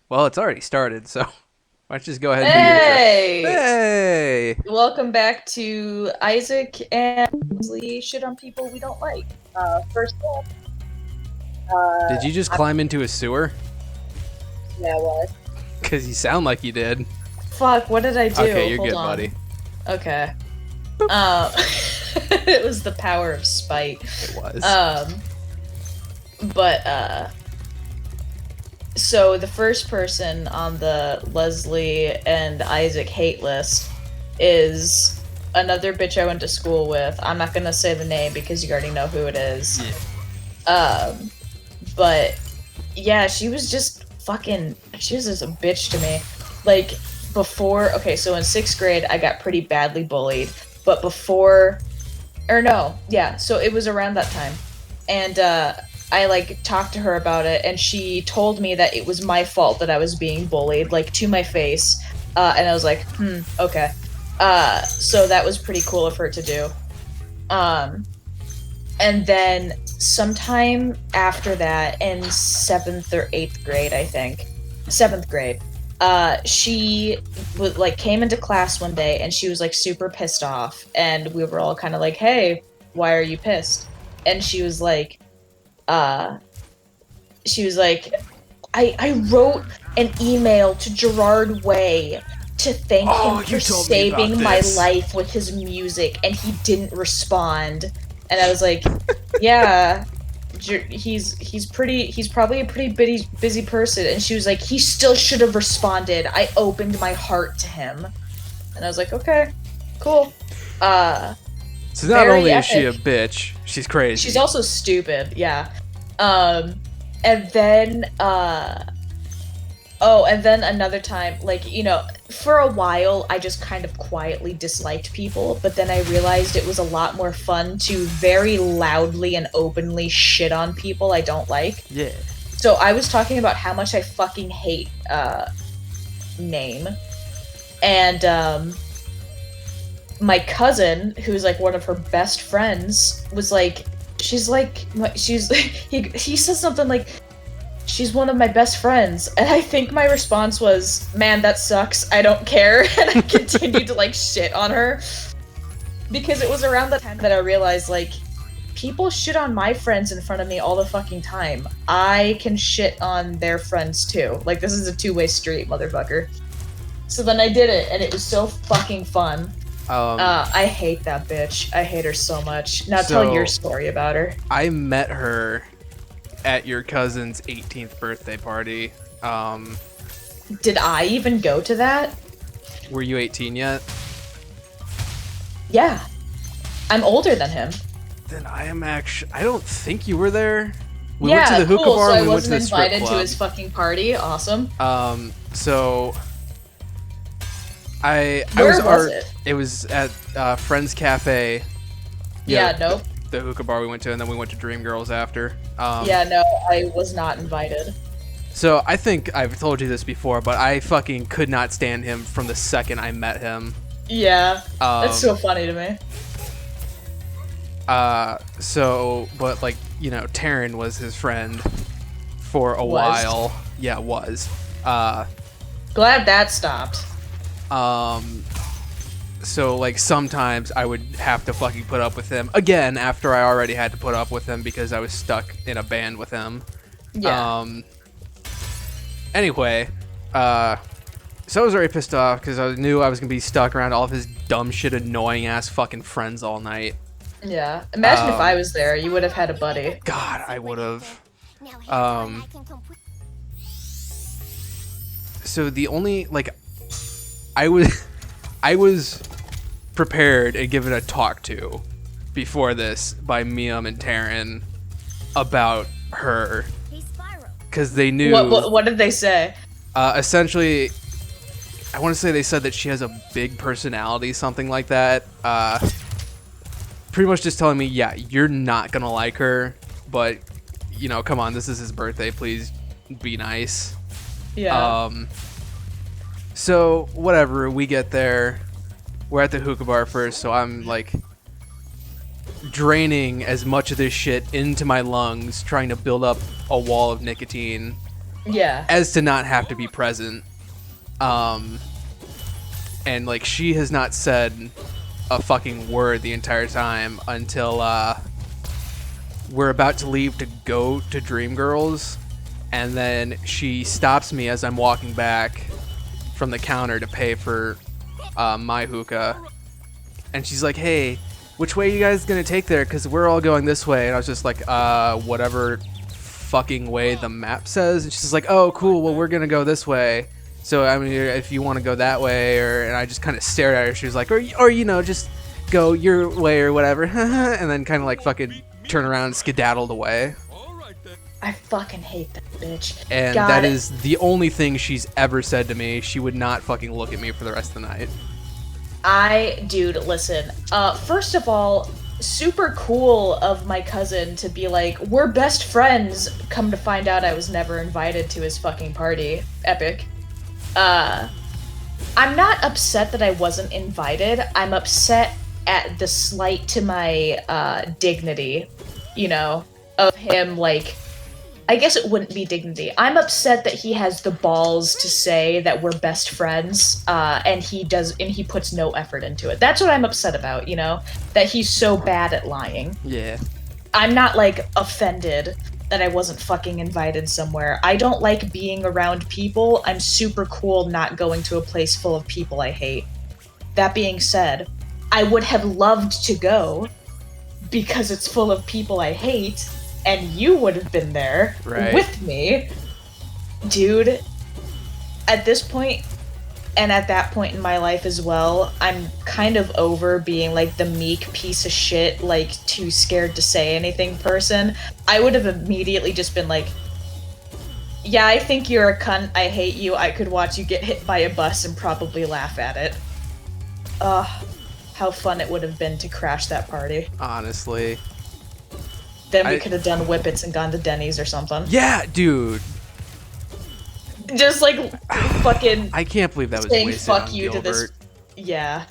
Well, it's already started, so why don't you just go ahead and do your intro? Hey! Hey! Welcome back to Isaac and Leslie shit on people we don't like. First off, Did you just I'm, climb into a sewer? yeah, what? Because you sound like you did. Fuck, what did I Okay, do? you're Hold good, buddy. on. Okay. Uh, it was the power of spite. It was. Um, but, so the first person on the Leslie and Isaac hate list is another bitch I went to school with. I'm not gonna say the name because you already know who it is. Yeah. Um, but yeah, she was just fucking. She was just a bitch to me. Like before, okay, so in sixth grade, I got pretty badly bullied. But before, or no, yeah, so it was around that time, and I like talked to her about it, and she told me that it was my fault that I was being bullied, like to my face. And I was like, okay. So that was pretty cool of her to do. Um, and then sometime after that, in seventh or eighth grade, I think, seventh grade, she like came into class one day and she was like super pissed off, and we were all kind of like, "Hey, why are you pissed?" And uh, she was like, I wrote an email to Gerard Way to thank him Oh, for you told me about saving my this. life with his music, and he didn't respond. And I was like, yeah, he's probably a pretty busy person. And she was like, he still should have responded. I opened my heart to him, and I was like, okay, cool. Uh, So not Very only is she a epic. bitch, she's She's crazy. also stupid, yeah. Um, and then oh, and then another time, like, for a while, I just kind of quietly disliked people, but then I realized it was a lot more fun to very loudly and openly shit on people I don't like. Yeah. So I was talking about how much I fucking hate Name. And my cousin, who's like one of her best friends, was like, he says something like, she's one of my best friends. And I think my response was, man, that sucks. I don't care. And I continued to like shit on her because it was around the time that I realized like people shit on my friends in front of me all the fucking time. I can shit on their friends too. Like this is a two-way street, motherfucker. So then I did it and it was so fucking fun. Um, I hate that bitch. I hate her so much. Now tell your so story about her. I met her at your cousin's 18th birthday party. Did I even go to that? Were you 18 yet? Yeah. I'm older than him. Then I am actually. I don't think you were there. We went to Yeah, the hookah cool. bar So and I we went to wasn't the strip invited to club. his fucking party. Awesome. So I was Where was art. it? It was at Friends Cafe. Yeah, Yeah, nope. the hookah bar we went to, and then we went to Dream Girls after. Yeah, no, I was not invited. So I think I've told you this before, but I fucking could not stand him from the second I met him. Yeah, that's so Um, funny to me. but like Taryn was his friend for a Was. while. Yeah, was. Uh, Glad that stopped. um, so like sometimes I would have to fucking put up with him again after I already had to put up with him because I was stuck in a band with him. Yeah. Anyway, so I was already pissed off because I knew I was gonna be stuck around all of his dumb shit, annoying ass fucking friends all night. Yeah. Imagine if I was there, you would have had a buddy. God, I would have. Um, so the only like I was I was prepared and given a talk to before this by Miam and Taryn about her Hey Spyro. because they What, knew what what did they say? essentially I want to say they said that she has a big personality, something like that. Pretty much just telling me, yeah, you're not gonna like her, but come on, this is his birthday. Please be nice. Yeah. So whatever, we get there. We're at the hookah bar first, so I'm like draining as much of this shit into my lungs, trying to build up a wall of nicotine. Yeah. as to not have to be present. Um, and like she has not said a fucking word the entire time until we're about to leave to go to Dreamgirls, and then she stops me as I'm walking back from the counter to pay for my hookah, and she's like, "Hey, which way are you guys gonna take there? Because we're all going this way." And I was just like, whatever fucking way the map says." And she's like, "Oh, cool. Well, we're gonna go this way. So I mean, if you want to go that way," and I just kind of stared at her. She was like, or you know, just go your way or whatever," and then kind of like fucking turn around and skedaddled away. I fucking hate that bitch. And God, that is the only thing she's ever said to me. She would not fucking look at me for the rest of the night. dude, listen. First of all, super cool of my cousin to be like, we're best friends. Come to find out, I was never invited to his fucking party. Epic. I'm not upset that I wasn't invited. I'm upset at the slight to my dignity, you know, of him, like, I guess it wouldn't be dignity. I'm upset that he has the balls to say that we're best friends, and he puts no effort into it. That's what I'm upset about, you know? That he's so bad at lying. Yeah. I'm not, like, offended that I wasn't fucking invited somewhere. I don't like being around people. I'm super cool not going to a place full of people I hate. That being said, I would have loved to go because it's full of people I hate, and you would have been there Right. with me. Dude, at this point, and at that point in my life as well, I'm kind of over being like the meek piece of shit, like too scared to say anything person. I would have immediately just been like, yeah, I think you're a cunt, I hate you, I could watch you get hit by a bus and probably laugh at it. Ugh, how fun it would have been to crash that party. Honestly. Then we could have done whippets and gone to Denny's or something. Yeah, dude. Just like fucking I can't believe that was saying wasted fuck on you Gilbert. to this. Yeah.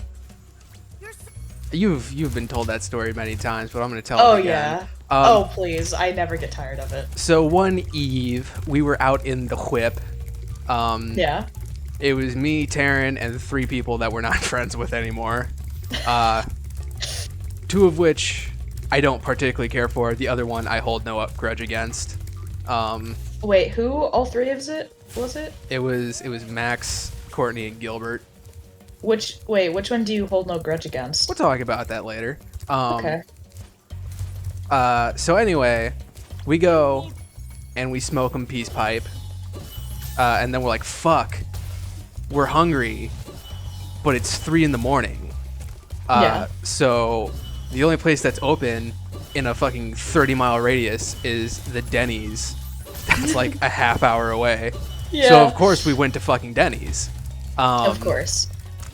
You've been told that story many times, but I'm gonna tell Oh it again. yeah. Oh please, I never get tired of it. So one eve, we were out in the whip. Yeah. It was me, Taryn, and 3 people that we're not friends with anymore. 2 of which I don't particularly care for. The other one I hold no grudge against. Wait, who? All 3 of it? Was it? It was Max, Courtney, and Gilbert. Which one do you hold no grudge against? We'll talk about that later. Okay. So anyway, we go and we smoke 'em peace pipe, and then we're like, "Fuck, we're hungry," but it's 3 in the morning. Yeah. So the only place that's open in a fucking 30-mile radius is the Denny's. That's like a half hour away. Yeah. So of course we went to fucking Denny's. Of course.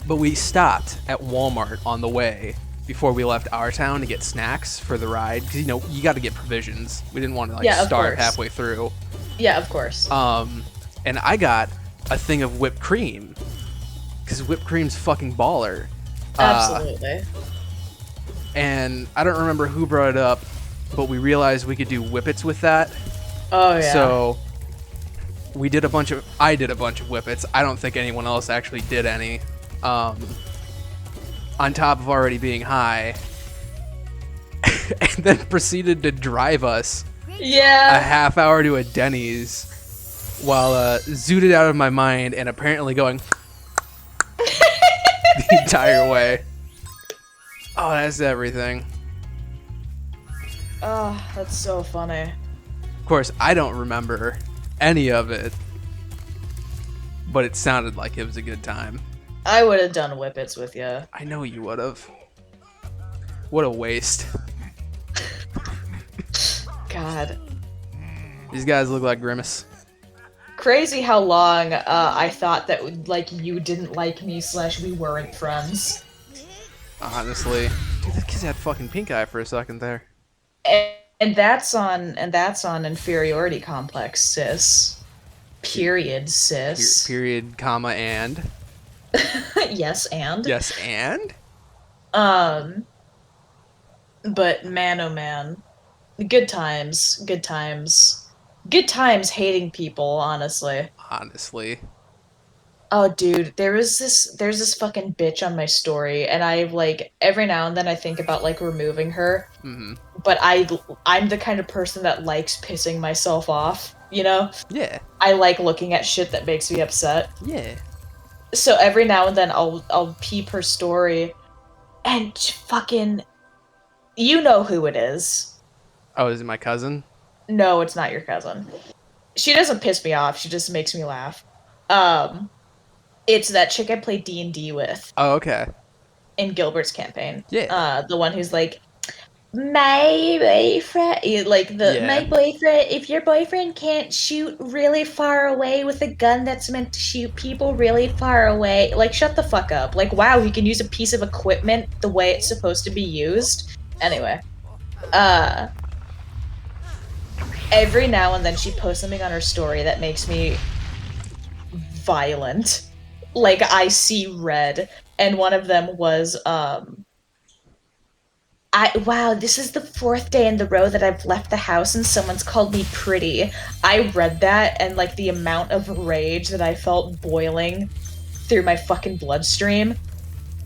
But we stopped at Walmart on the way before we left our town to get snacks for the ride, because you know you got to get provisions. We didn't want to like Yeah, of starve course. halfway through. Yeah, of course. And I got a thing of whipped cream because whipped cream's fucking baller. Absolutely. And I don't remember who brought it up, but we realized we could do whippets with that. Oh yeah. So I did a bunch of whippets. I don't think anyone else actually did any. On top of already being high, and then proceeded to drive us a yeah. half hour to a Denny's while zooted out of my mind and apparently going the entire way. Oh, that's everything. Oh, that's so funny. Of course, I don't remember any of it, but it sounded like it was a good time. I would have done whippets with you. I know you would have. What a waste. God. These guys look like Grimace. Crazy how long I thought that like you didn't like me / we weren't friends. Honestly. Dude, that kid had fucking pink eye for a second there. And that's on inferiority complex, sis. Period, sis. Period, comma, and. Yes, and. Yes, and? But man, oh man, good times, good times. Good times hating people, honestly. honestly. Oh, dude, there's this fucking bitch on my story, and I've like every now and then I think about like removing her, Mm-hmm. but I'm the kind of person that likes pissing myself off, you know? Yeah. I like looking at shit that makes me upset. Yeah. So every now and then I'll peep her story and fucking you know who it is. Oh, is it my cousin? No, it's not your cousin. She doesn't piss me off, she just makes me laugh. Um it's that chick I played D&D with Oh, okay. in Gilbert's campaign. Yeah. The one who's like my boyfriend, like the Yeah. my boyfriend. If your boyfriend can't shoot really far away with a gun that's meant to shoot people really far away, like shut the fuck up. Like wow, he can use a piece of equipment the way it's supposed to be used. Anyway, uh, every now and then she posts something on her story that makes me violent. Like I see red, and one of them was wow, this is the fourth day in the row that I've left the house and someone's called me pretty. I read that and like the amount of rage that I felt boiling through my fucking bloodstream.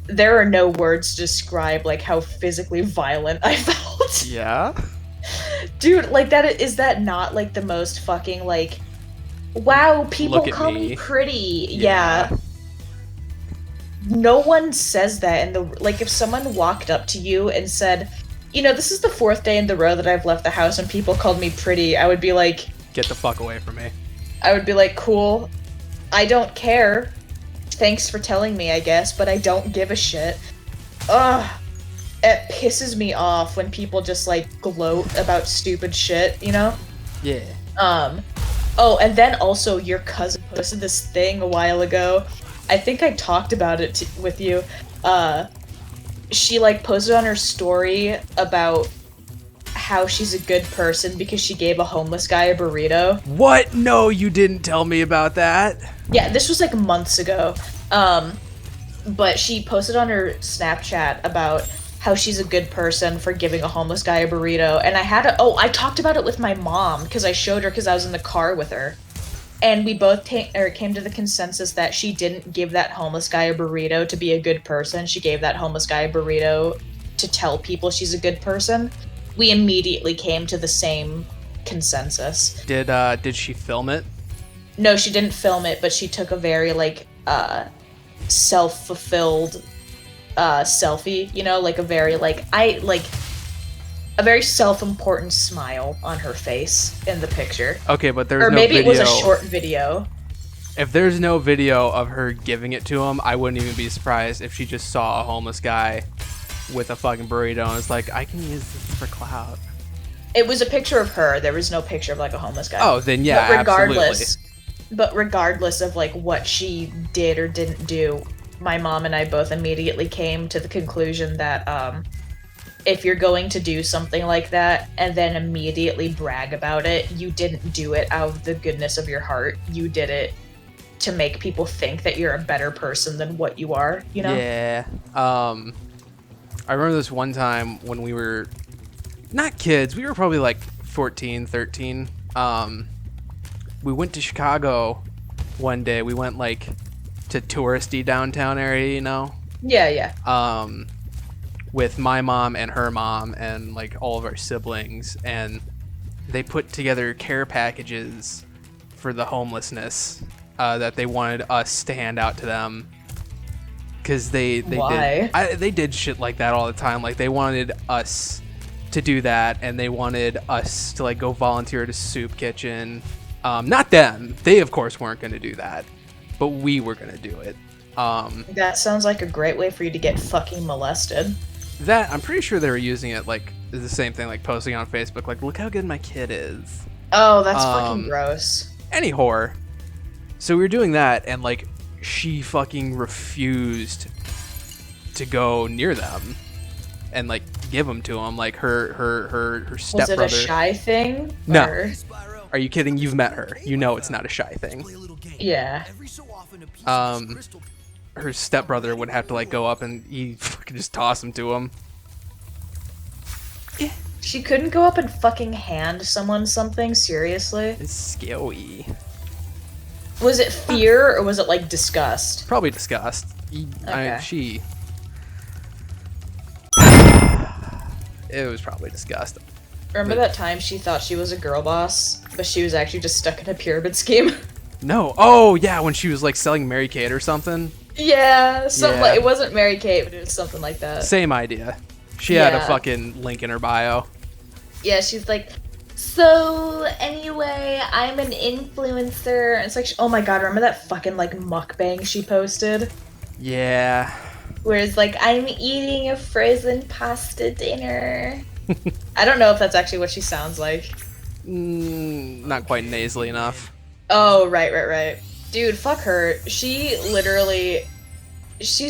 There are no words to describe like how physically violent I felt. Yeah. Dude, like that is that not like the most fucking like wow, people Look at call me. me pretty. Yeah. No one says that in the like if someone walked up to you and said, you know, this is the fourth day in the row that I've left the house and people called me pretty, I would be like, Get the fuck away from me. cool. I don't care. Thanks for telling me, I guess, but I don't give a shit. Ugh. It pisses me off when people just like gloat about stupid shit, you know? Yeah. Oh, and then also your cousin posted this thing a while ago. I think I talked about it with you. She like posted on her story about how she's a good person because she gave a homeless guy a burrito. What? No, you didn't tell me about that. Yeah, this was like months ago. But she posted on her Snapchat about how she's a good person for giving a homeless guy a burrito. And I talked about it with my mom because I showed her because I was in the car with her. And we both came to the consensus that she didn't give that homeless guy a burrito to be a good person. She gave that homeless guy a burrito to tell people she's a good person. We immediately came to the same consensus. Did she film it? No, she didn't film it, but she took a very like self-fulfilled selfie, you know, like a very a very self-important smile on her face in the picture. Okay, but there's or no maybe video. it was a short video. If there's no video of her giving it to him, I wouldn't even be surprised if she just saw a homeless guy with a fucking burrito and it's like, I can use this for clout. It was a picture of her. There was no picture of like a homeless guy. Oh, then yeah, But regardless of like what she did or didn't do, my mom and I both immediately came to the conclusion that if you're going to do something like that and then immediately brag about it, you didn't do it out of the goodness of your heart. You did it to make people think that you're a better person than what you are, you know? Yeah. I remember this one time when we were not kids, we were probably like 14, 13. We went to Chicago one day. We went like to touristy downtown area, you know? Yeah, yeah. With my mom and her mom and like all of our siblings, and they put together care packages for the homelessness that they wanted us to hand out to them because they did shit like that all the time. Like they wanted us to do that, and they wanted us to like go volunteer at a soup kitchen. Not them. They of course weren't going to do that, but we were going to do it. That sounds like a great way for you to get fucking molested. That I'm pretty sure they were using it like the same thing, like posting on Facebook, like look how good my kid is. Oh, that's fucking gross. Any whore. So we were doing that, and like she fucking refused to go near them and like give them to him. Like her stepbrother. Was it a shy thing? No. Or... Are you kidding? You've met her. You know it's not a shy thing. Yeah. Her stepbrother would have to like go up and he fucking just toss him to him. She couldn't go up and fucking hand someone something, seriously? It's scary. Was it fear or was it like disgust? Probably disgust. Okay. It was probably disgust. Remember that time she thought she was a girl boss, but she was actually just stuck in a pyramid scheme? No. Oh, yeah, when she was like selling Mary Kate or something. Yeah, something Yeah. like, it wasn't Mary Kate, but it was something like that. Same idea. She had a Yeah. fucking link in her bio. Yeah, she's like, so anyway, I'm an influencer. And it's like, oh my god, remember that fucking like mukbang she posted? Yeah. Where it's like, I'm eating a frozen pasta dinner. I don't know if that's actually what she sounds like. Not quite nasally enough. Oh, right. Dude, fuck her. She's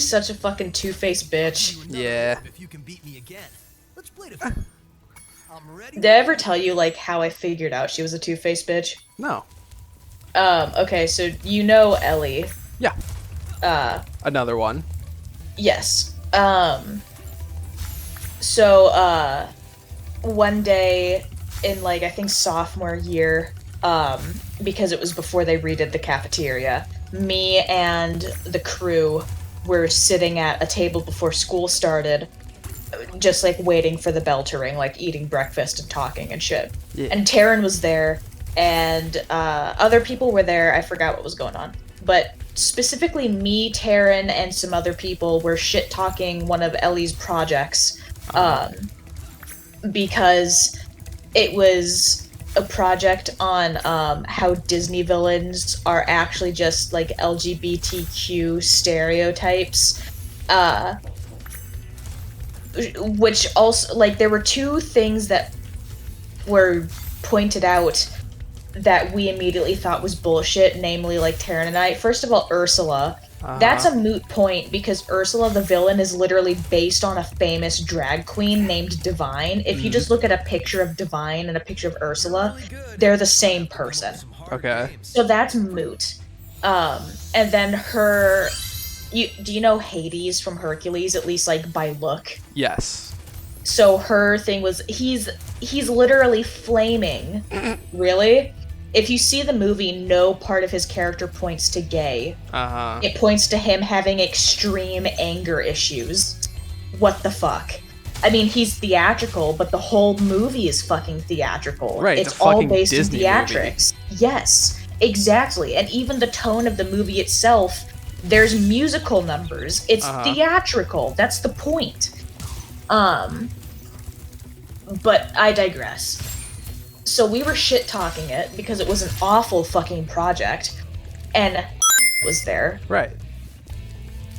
such a fucking two-faced bitch. Yeah. If you can beat me again, let's play it. I'm ready. Did I ever tell you, like, how I figured out she was a two-faced bitch? No. Okay, so you know Ellie. Yeah. Another one. Yes. So, one day in, like, I think sophomore year, because it was before they redid the cafeteria, me and the crew were sitting at a table before school started, just, like, waiting for the bell to ring, like, eating breakfast and talking and shit. Yeah. And Taryn was there, and, other people were there. I forgot what was going on. But specifically me, Taryn, and some other people were shit-talking one of Ellie's projects, because it was a project on how Disney villains are actually just like LGBTQ stereotypes, which also, like, there were two things that were pointed out that we immediately thought was bullshit, namely, like, Taryn and I. First of all, Ursula. That's a moot point because Ursula the villain is literally based on a famous drag queen named Divine. If you just look at a picture of Divine and a picture of Ursula, they're the same person. Okay. So that's moot. And then her... do you know Hades from Hercules, at least, like, by look? Yes. So her thing was, he's literally flaming. Really? If you see the movie, no part of his character points to gay. Uh-huh. It points to him having extreme anger issues. What the fuck? I mean, he's theatrical, but the whole movie is fucking theatrical. Right, It's it's a all fucking based Disney in theatrics. Yes, exactly. And even the tone of the movie itself, there's musical numbers. It's theatrical. That's the point. But I digress. So we were shit-talking it because it was an awful fucking project, and was there, Right.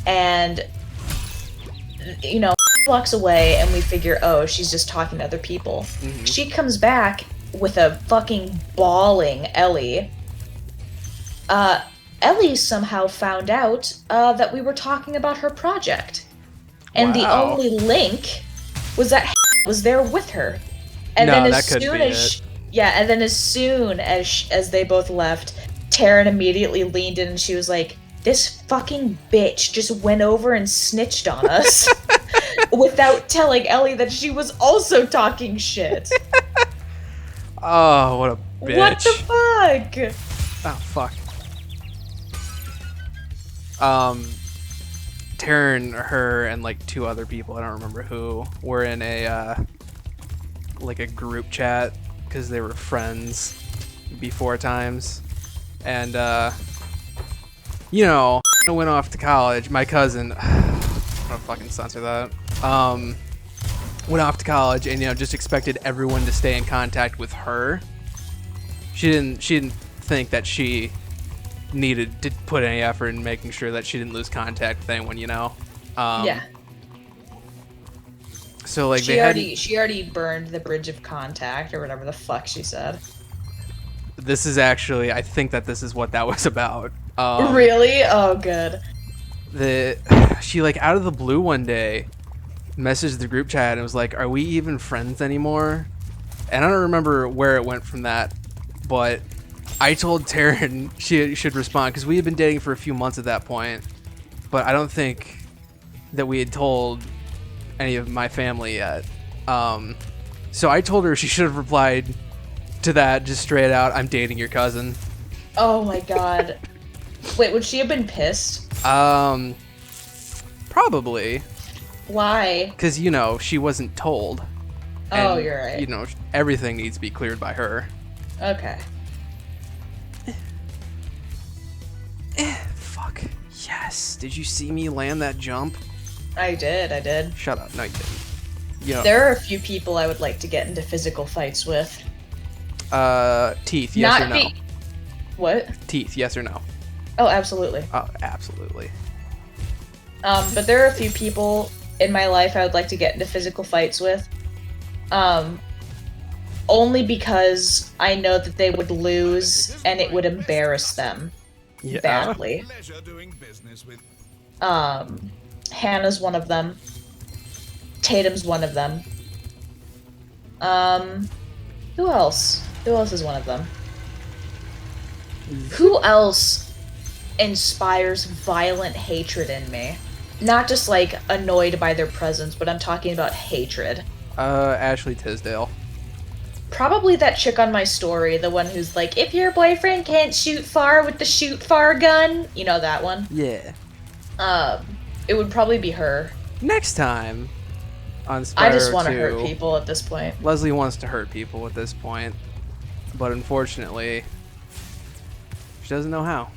and, you know, walks away, and we figure, oh, she's just talking to other people. She comes back with a fucking bawling Ellie. Ellie somehow found out that we were talking about her project, and the Wow. only link was that was there with her. And No, then that as couldn't soon be as it. and then as soon as they both left, Taryn immediately leaned in and she was like, "This fucking bitch just went over and snitched on us," without telling Ellie that she was also talking shit. Oh, what a bitch. What the fuck? Oh, fuck. Taryn, her, and like two other people, I don't remember who, were in a like a group chat because they were friends before times, and you know, I went off to college. My cousin, I'm gonna fucking censor that. Went off to college and, you know, just expected everyone to stay in contact with her. She didn't think that she needed to put any effort in making sure that she didn't lose contact with anyone, you know. Yeah. So like She already burned the bridge of contact or whatever the fuck she said. This is actually, I think that this is what that was about. Really? Oh, good. She, like, out of the blue one day messaged the group chat and was like, "Are we even friends anymore?" And I don't remember where it went from that, but I told Taryn she should respond because we had been dating for a few months at that point, but I don't think that we had told any of my family yet. So I told her she should have replied to that just straight out, I'm dating your cousin. Oh my god. Wait, would she have been pissed? Probably. Why? Because, you know, she wasn't told. Oh, And, you're right. You know, everything needs to be cleared by her. Okay. Fuck. Yes. Did you see me land that jump? I did. Shut up. No, you didn't. You know, There are a few people I would like to get into physical fights with. teeth, yes or no? What? Teeth, yes or no? Oh, absolutely. Oh, absolutely. But there are a few people in my life I would like to get into physical fights with. Only because I know that they would lose and it would embarrass them Yeah. badly. Hannah's one of them. Tatum's one of them. Who else? Who else is one of them? Who else inspires violent hatred in me? Not just like annoyed by their presence, but I'm talking about hatred. Ashley Tisdale. Probably that chick on my story, the one who's like, if your boyfriend can't shoot far with the shoot far gun, you know that one. Yeah. It would probably be her. Next time on Spyro I just want to 2, hurt people at this point. Leslie wants to hurt people at this point, but unfortunately, she doesn't know how.